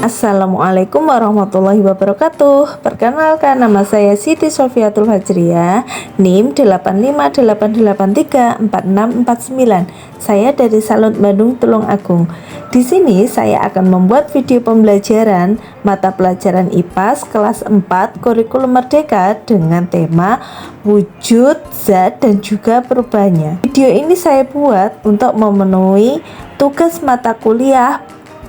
Assalamualaikum warahmatullahi wabarakatuh. Perkenalkan, nama saya Siti Sofiatul Fajriah, NIM 858834649. Saya dari Salut Bandung Tulung Agung. Di sini saya akan membuat video pembelajaran mata pelajaran IPA kelas 4 kurikulum merdeka dengan tema wujud, zat, dan juga perubahannya. Video ini saya buat untuk memenuhi tugas mata kuliah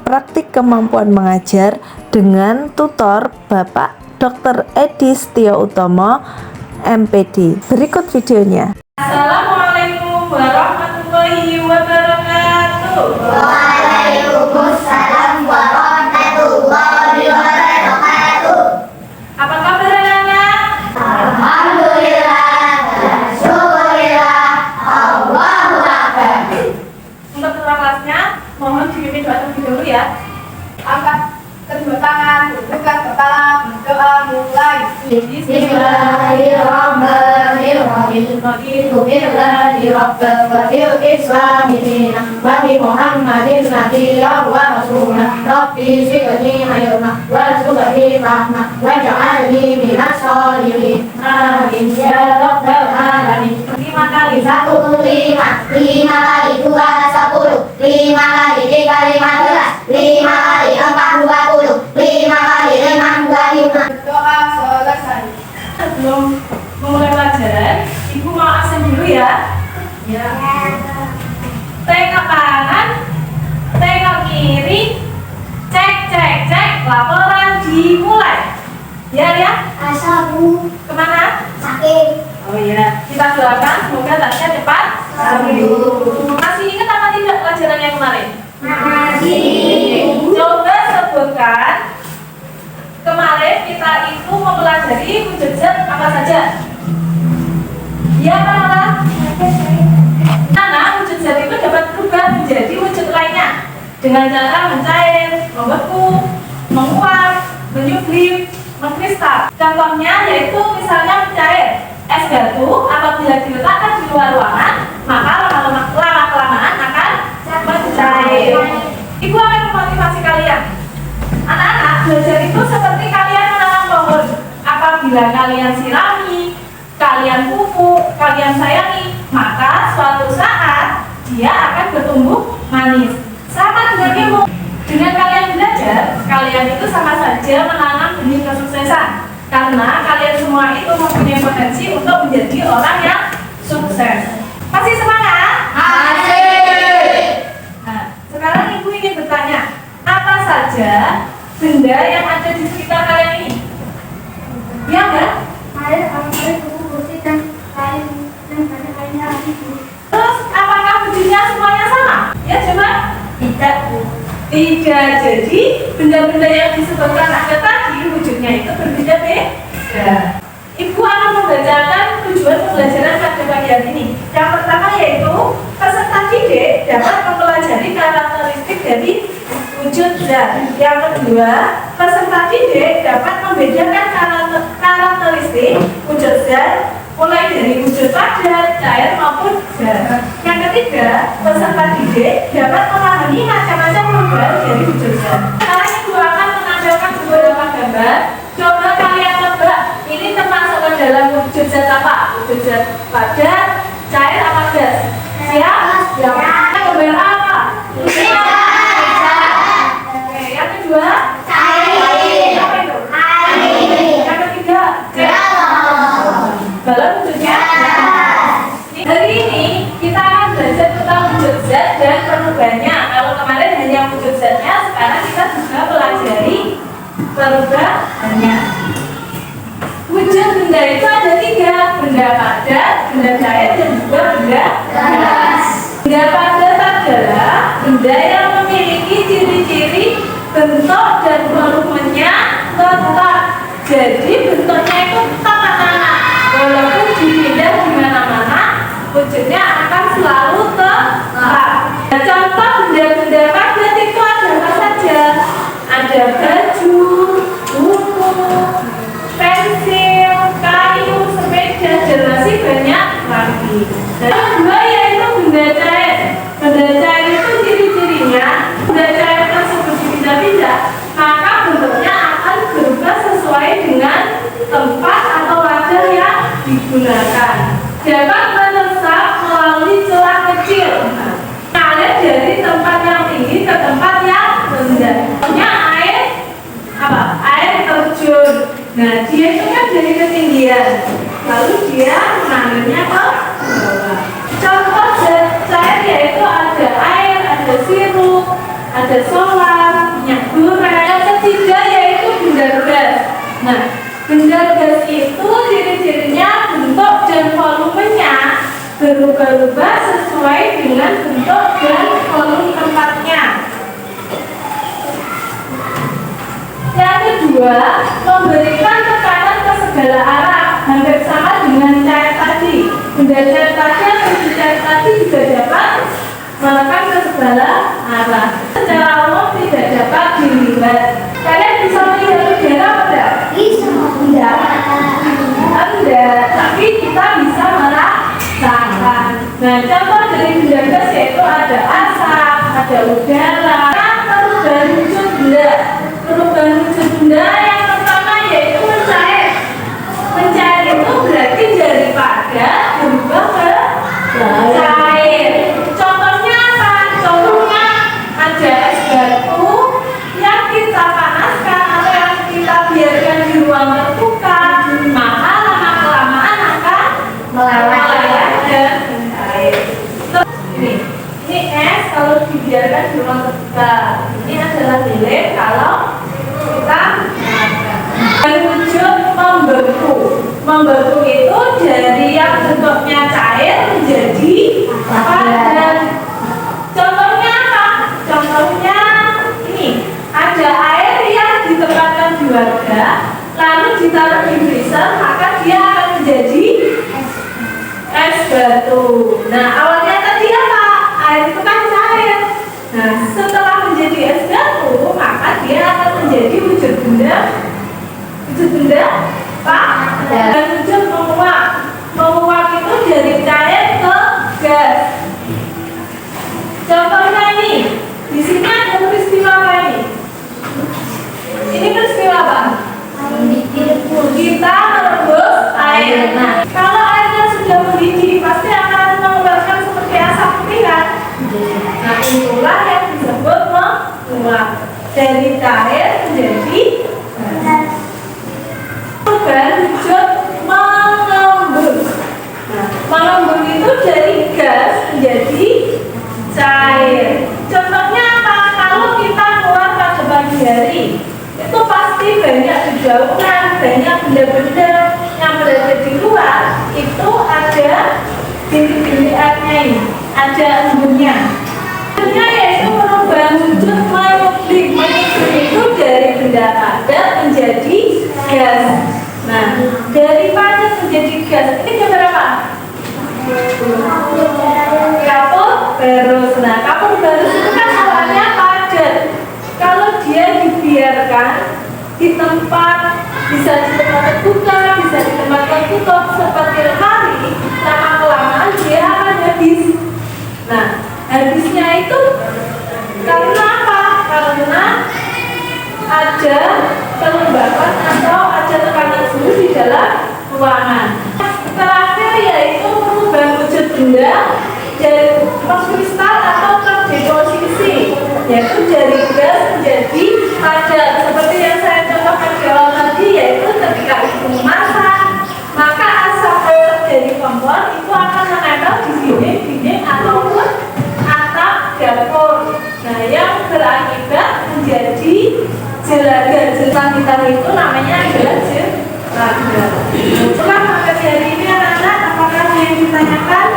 praktik kemampuan mengajar dengan tutor Bapak Dr. Edi Setio Utomo, MPD. Berikut videonya. Assalamualaikum warahmatullahi wabarakatuh. Waalaikumsalam warahmatullahi wabarakatuh. Apa kabar anak-anak? Alhamdulillah, syukurillah, Allahu Akbar. Untuk ketua kelasnya, mohon dipimpin doa terlebih dahulu ya. Angkat kedua tangan, tundukkan kepala, berdoa mulai. Bismillahirrahmanirrahim. Bismillahi rabbil wadil islami dinah wa bi Muhammadin nabiyya wa rasulah. Rabbi zidni ilma warzuqni rahmah waj'alni minas sholihin. Amin ya rabbal alamin. 5 kali. 1, 5 kali 2, 10 5 kali 3, 15 5 kali 4, 20 5 kali 6, 25. Doa selesai. Sebelum memulai pelajaran, Ibu mau absen dulu ya. Ya. Tengok kanan, tengok kiri, cek, laporan dimulai. Ya. Asabu Kemana? sakit. Oh iya, kita doakan semoga tasnya cepat sembuh. Masih ingat apa tidak pelajaran yang kemarin? Masih. Coba sebutkan kemarin kita itu mempelajari wujud zat apa saja? Ya, apa? Karena wujud zat itu dapat berubah menjadi wujud lainnya dengan cara mencair, membeku, menguap, menyublim, mengkristal. Contohnya yaitu misalnya mencair. Es batu apabila diletakkan di luar ruangan, maka lama-kelamaan akan mencair. Ibu akan memotivasi kalian. Anak-anak, belajar itu seperti kalian menanam pohon. Apabila kalian sirami, kalian pupuk, kalian sayangi, maka suatu saat dia akan bertumbuh manis. Sama dengan ilmu. Dengan kalian belajar, kalian itu sama saja menanam benih kesuksesan. Karena kalian semua itu mempunyai potensi untuk menjadi orang yang sukses. Masih semangat? Masih. Nah, sekarang Ibu ingin bertanya, apa saja benda yang ada di sekitar kalian ini? Ya enggak? Air cukup bersih dan air dan banyak airnya lagi. Terus, apakah wujudnya semuanya sama? Ya, coba. Tidak, Bu. Tidak, jadi benda-benda yang disebutkan ada tadi wujudnya itu berbeda-beda. Ibu akan membacakan tujuan pembelajaran pada pagi hari ini. Yang pertama yaitu peserta didik dapat mempelajari karakteristik dari wujud zat. Yang kedua, peserta didik dapat membedakan karakteristik wujud zat mulai dari wujud padat, cair maupun gas. Yang ketiga, peserta didik dapat memahami macam-macam perubahan dari wujud zat. Sekarang Ibu akan menampilkan beberapa gambar. Coba kalian tebak, ini termasuk ke dalam wujud zat apa? Wujud zat padat, cair, apa gas? Siap? Gambar apa? Oke, yang kedua? Air. Apa itu? Air. Yang ketiga? Balon wujudnya? Hari ini kita akan belajar tentang wujud zat dan perubahannya. Kalau kemarin hanya wujud zatnya, sekarang kita juga pelajari perubahannya. Wujud benda itu ada 3, benda padat, benda cair, dan juga benda gas. Benda padat adalah benda yang memiliki ciri-ciri bentuk dan volumenya tetap. Jadi bentuknya itu tetap anak-anak. Walaupun dipindah di mana-mana, wujudnya akan selalu tetap. Nah, contoh benda-benda padat itu ada apa saja? Ada baju, buku, pensil, kayu, sepeda, dan masih banyak lagi. Dan yang kedua yaitu dapat meresap melalui celah kecil. Mengalir dari tempat yang tinggi ke tempat yang rendah. Contohnya air apa? Air terjun. Nah, dia itu kan dari ketinggian, lalu dia mengalirnya ke bawah. Contoh cair yaitu ada air, ada sirup, ada solar, minyak goreng. Yang ketiga yaitu benda gas. Nah, benda gas itu ciri-cirinya bentuk dan volumenya berubah-ubah sesuai dengan bentuk dan volume tempatnya. Yang kedua, memberikan tekanan ke segala arah, hampir sama dengan cair tadi. Benda cair tadi atau benda cair tadi juga dapat menekan ke segala arah. Secara umum tidak dapat dilihat. Kalian bisa melihat udara tidak? Bisa. Tidak, tapi kita bisa merasakan. Nah, contoh dari benda gas yaitu ada asap, ada udara. Perubahan wujud benda. Perubahan wujud benda yang pertama yaitu mencair. Mencair itu berarti daripada berubah ke cair. Contohnya apa? Contohnya ada es batu yang kita panaskan atau yang kita biarkan di ruang terbuka, maka lama-kelamaan akan meleleh dan mencair. Ini es kalau dibiarkan di ruang terbuka. Ini adalah lilin kalau kita dan wujud membeku. Membeku itu dari yang bentuknya cair menjadi padat. Contohnya apa? Contohnya ini ada air yang ditempatkan di wadah lalu ditaruh di freezer, maka dia akan menjadi es batu. Nah, awalnya tadi apa? Air itu kan cair. Nah, setelah menjadi es batu, maka dia akan menjadi wujud benda padat. Dan wujud menguap. Menguap itu dari cair ke gas. Contohnya ini, di sini ada peristiwa apa ini? Ini peristiwa apa? Kita merebus air. Nah, kalau airnya sudah mendidih, pasti akan mengeluarkan seperti asap putih kan? Nah, itulah yang disebut menguap. Dari cair menjadi gas. Perubahan wujud mengembun. Nah, mengembun itu dari gas menjadi cair. Contohnya apa? Kalau kita keluar pada pagi hari, itu pasti banyak dedaunan, banyak benda-benda yang berada di luar. Itu ada bintik-bintik airnya ini, ada embunnya. Embunnya yaitu perubahan wujud mengembun. Mengembun itu dari benda padat menjadi gas. Nah, dari padat menjadi gas ini gambar apa? Kapur barus. Nah, kapur barus itu kan awalnya padat. Kalau dia dibiarkan di tempat, bisa di tempat terbuka, bisa di tempat tertutup seperti lemari, lama-kelamaan dia akan habis. Nah, habisnya itu karena apa? Karena ada kelembapan atau ada tekanan suhu di dalam ruangan. Terakhir yaitu perubahan wujud benda dari kristal atau terdeposisi, yaitu dari gas menjadi padat. Seperti yang saya contohkan di awal tadi, yaitu ketika ibu masak, maka asap dari kompor itu akan menempel di dinding-dinding ataupun atap dapur. Nah, yang berakibat menjadi jelaga. Jelaga hitam itu namanya adalah jelaga. Itulah materi hari ini anak-anak. Apakah ada yang ditanyakan?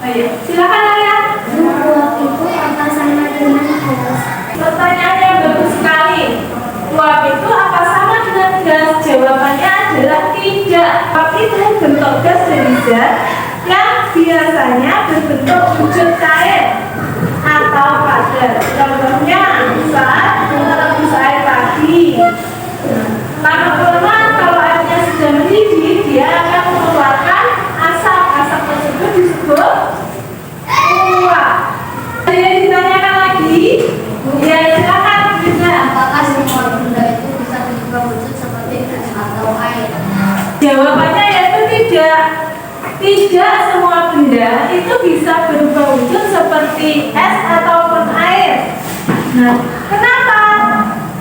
Ayo, silakan Arya. Uap itu apa sama dengan gas? Pertanyaan yang bagus sekali. Uap itu apa sama dengan gas? Jawabannya adalah tidak. Uap itu bentuk gas dari zat yang biasanya berbentuk wujud cair atau padat. Contohnya saat merebus air pagi. Lama-lama kalau airnya sudah mendidih, dia akan mengeluarkan asap. Asap tersebut disebut uap. Ada yang ditanyakan lagi? Ya, silakan bisa. Apakah semua benda itu bisa berubah wujud seperti gas atau air? Jawabannya yaitu tidak. Tidak. tidak semua benda itu bisa berubah wujud seperti es ataupun air. Nah, kenapa?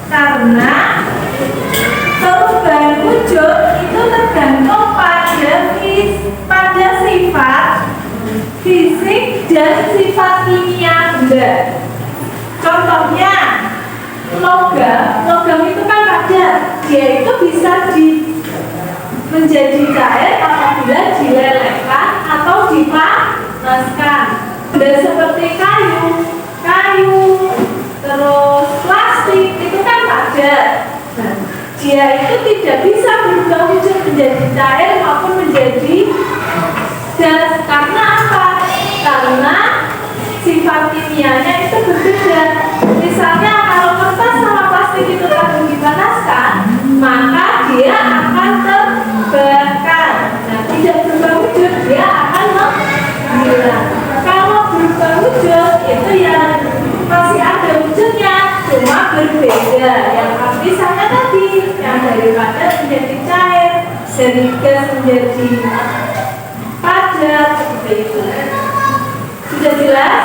Karena perubahan wujud itu tergantung pada sifat fisik dan sifat kimia benda. Contohnya, logam itu kan padat, dia itu bisa menjadi cair apabila dilelehkan atau dipanaskan. Benda seperti kayu, terus plastik itu kan padat. Nah, dia itu tidak bisa berubah wujud menjadi cair maupun menjadi gas. Karena apa? Karena sifat kimianya itu berbeda. Misalnya kalau kertas sama plastik itu lalu dipanaskan, maka dia akan terbakar. Nah, tidak berubah wujud, dia akan menghilang. Kalau berubah wujud itu yang masih ada wujudnya, cuma berbeda. Yang misalnya tadi, yang dari padat menjadi cair, dari gas menjadi padat, seperti itu. Sudah jelas?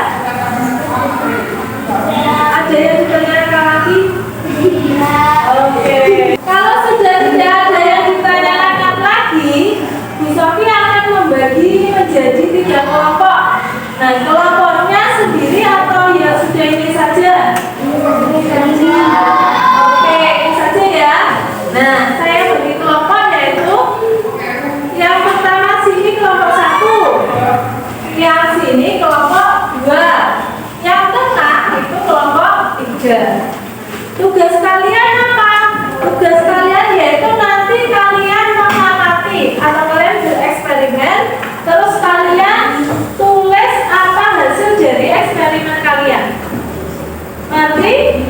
Ada yang ditanyakan lagi? Oke. Kalau sudah tidak ada yang ditanyakan lagi, Bu Sofi akan membagi menjadi 3 kelompok. Nah, kelompoknya sendiri atau ya sudah ini saja? Oke, ini saja ya. Nah, saya bagi kelompok yaitu yang pertama sini kelompok 1, yang sini kelompok 2, yang tengah itu kelompok 3. Tugas kalian apa? Tugas kalian yaitu nanti kalian mengamati atau kalian bereksperimen, terus kalian tulis apa hasil dari eksperimen kalian. Nanti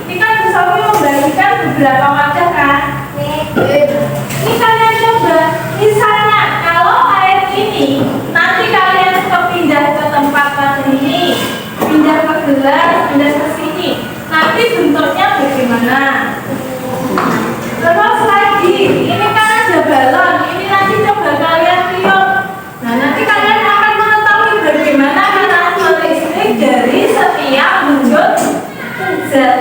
ini kan Bu Sofi membagikan beberapa wadah kan? Ini kalian coba, misalnya kalau air ini nanti kalian pindah ke tempat ini, pindah ke gelas, pindah ke sini, nanti bentuknya bagaimana? Terus lagi, ini kan ada balon, ini nanti coba kalian tiup. Nah, nanti kalian akan mengetahui bagaimana karakteristik dari setiap wujud zat.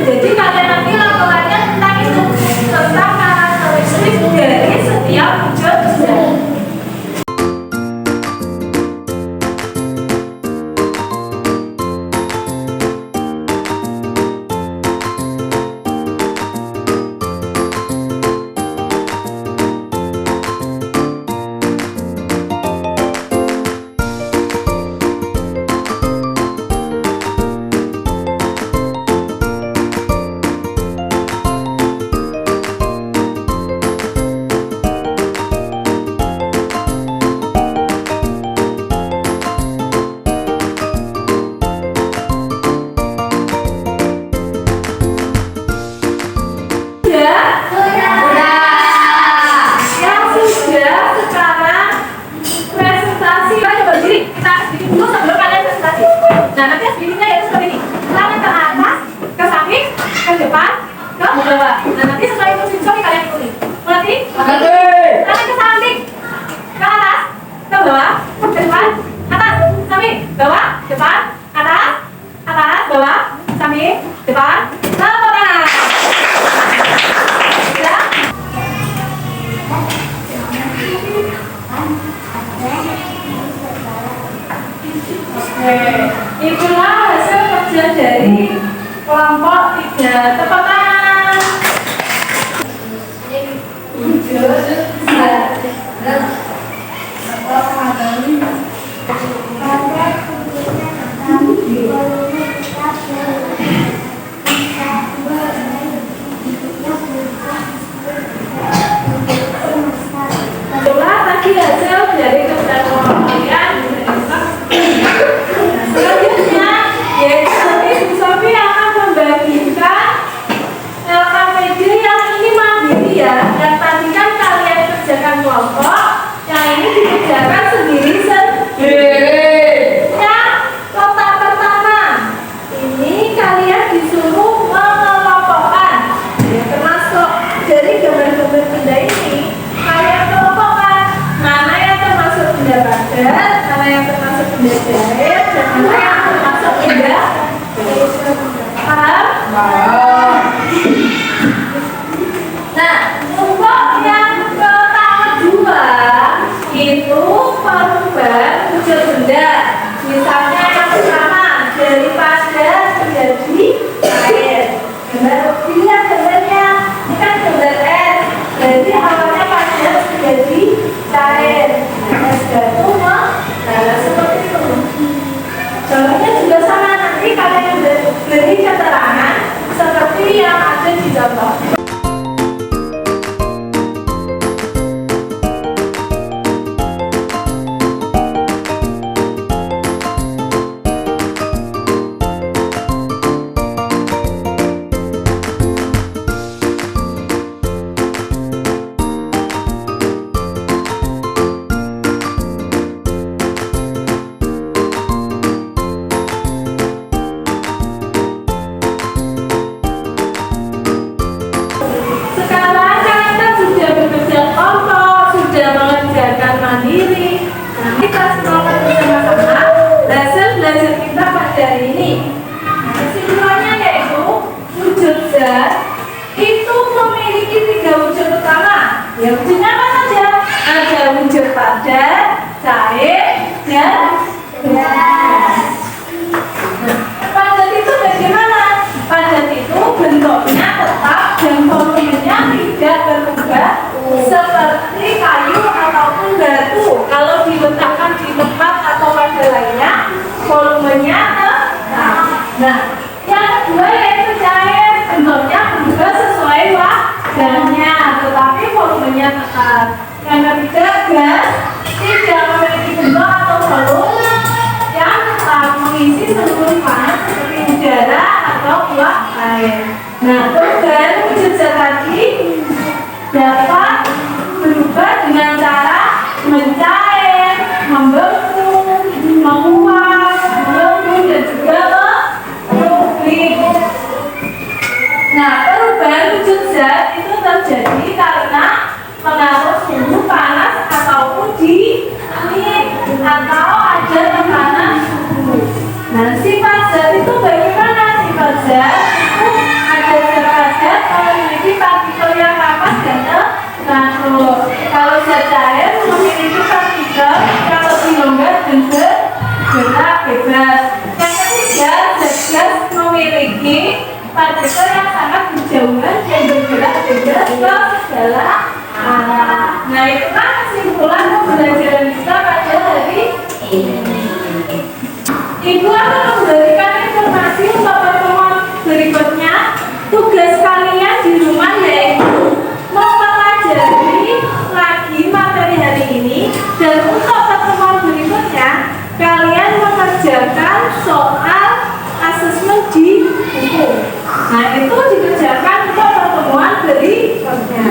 Jadi kalian nanti laporannya tentang itu, tentang karakteristik dari setiap wujud zat. Itulah hasil kerja dari kelompok 3. Tepuk tangan. Itulah tadi hasil dari kerja kelompok kalian. Selanjutnya, yaitu nanti Bu Sofi akan membagikan LKPD yang ini mandiri ya. Yang tadi kan kalian kerjakan kelompok, yang ini dikerjakan sendiri. Yang kotak pertama, ini kalian disuruh mengelompokkan. Ya, termasuk dari gambar-gambar benda ini, kalian kelompokkan. jahit dan mana yang termasuk indah. Paham? Nah, untuk yang kedua itu perubahan wujud benda. Misalnya yang pertama, daripada menjadi air. Dilihat gambarnya, ini kan gambar es. Jadi awalnya padat menjadi cair. Es batu seperti itu. Contohnya juga sama, nanti kalian beri keterangan seperti yang ada di contoh. Sekarang kalian sudah bekerja kelompok, sudah mengerjakan mandiri. Nah, kita semoga bersama-sama hasil belajar kita pada hari ini. Kesimpulannya yaitu wujud zat itu memiliki 3 wujud utama. Ya, wujudnya apa saja? Ada wujud padat, cair, dan gas. Padat itu bagaimana? Padat itu bentuknya tetap dan volumenya tidak berubah seperti kayu ataupun batu. Kalau diletakkan di tempat atau pada lainnya, volumenya tetap. Nah, yang kedua yaitu cair, bentuknya berubah sesuai wadahnya, tetapi volumenya tetap. Yang ketiga, gas tidak memiliki bentuk atau volume yang tetap mengisi seluruh ruangan seperti udara atau uap air. Nah, perubahan wujud zat tadi dapat berubah dengan cara mencair, membeku, menguap, melembut, dan juga merubik. Nah, perubahan wujud zat itu terjadi karena pengaruh suhu panas ataupun dingin atau ada tekanan suhu. Nah, sifat zat itu bagaimana? Sifat zat itu ada zat padat memiliki partikel yang rapat dan teratur. Kalau zat cair memiliki partikel yang lebih longgar dan bergerak bebas. Yang ketiga, zat gas memiliki partikel yang sangat berjauhan dan bergerak bebas ke segala arah. Nah, itu kan kesimpulan pembelajaran kita pada hari ini. Ibu akan memberikan informasi untuk pertemuan berikutnya. Tugas kalian di rumah yaitu mempelajari lagi materi hari ini, dan untuk pertemuan berikutnya kalian mengerjakan soal asesmen di buku. Nah, itu dikerjakan untuk pertemuan berikutnya.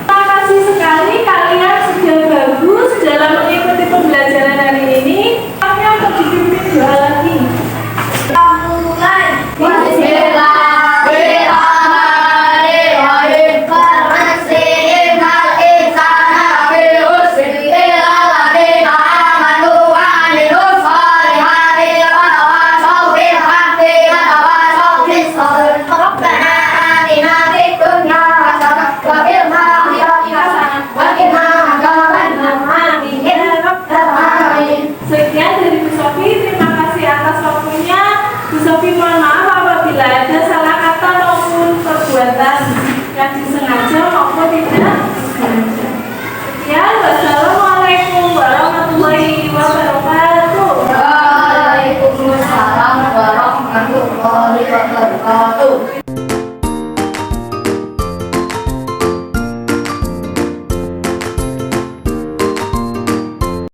Terima kasih sekali kalian sudah bagus dalam mengikuti pembelajaran hari ini. Kami untuk dipimpin doa lagi. Sekian dari Bu Sofi, terima kasih atas waktunya. Bu Sofi mohon maaf apabila ada salah kata maupun perbuatan yang disengaja maupun tidak disengaja. Sekian, wassalamualaikum warahmatullahi wabarakatuh. Waalaikumsalam warahmatullahi wabarakatuh.